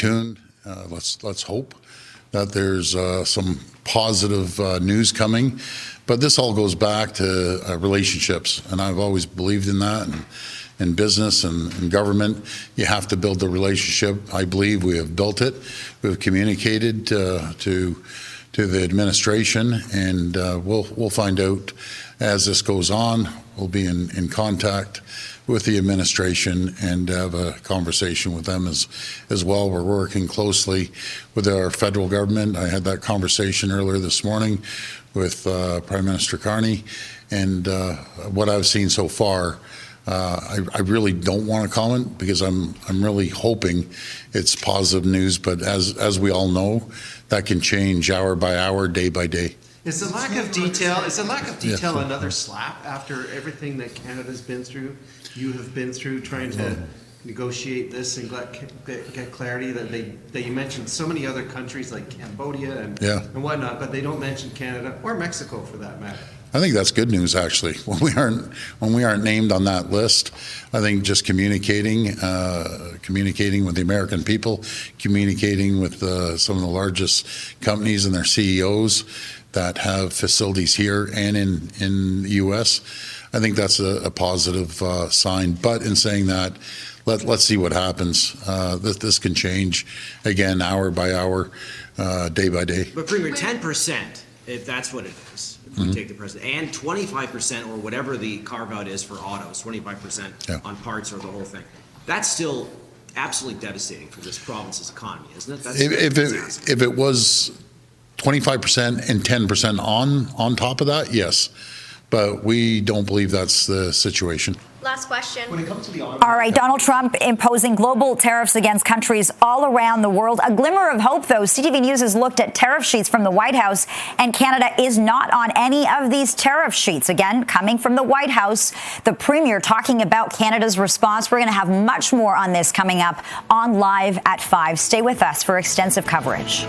tuned. Let's hope that there's some positive news coming. But this all goes back to relationships, and I've always believed in that. And in business and in government, you have to build the relationship. I believe we have built it. We've communicated to the administration, and we'll find out as this goes on. We'll be in contact with the administration and have a conversation with them as well. We're working closely with our federal government. I had that conversation earlier this morning with Prime Minister Carney, and what I've seen so far, I really don't want to comment because I'm really hoping it's positive news. But as we all know, that can change hour by hour, day by day. Is the lack of detail another slap after everything that Canada's been through? You have been through trying to negotiate this and get clarity that you mentioned so many other countries like Cambodia and whatnot, but they don't mention Canada or Mexico for that matter. I think that's good news, actually. When we aren't named on that list, I think just communicating with the American people, communicating with some of the largest companies and their CEOs that have facilities here and in the U.S., I think that's a positive sign. But in saying that, let's see what happens. This can change again, hour by hour, day by day. But Premier, 10%, if that's what it is, if we take the president, and 25% or whatever the carve out is for autos, 25% on parts or the whole thing, that's still absolutely devastating for this province's economy, isn't it? If it was 25% and 10% on top of that, yes. But we don't believe that's the situation. Last question. When it comes to the all right, Donald Trump imposing global tariffs against countries all around the world. A glimmer of hope, though. CTV News has looked at tariff sheets from the White House, and Canada is not on any of these tariff sheets. Again, coming from the White House, the Premier talking about Canada's response. We're going to have much more on this coming up on Live at 5. Stay with us for extensive coverage.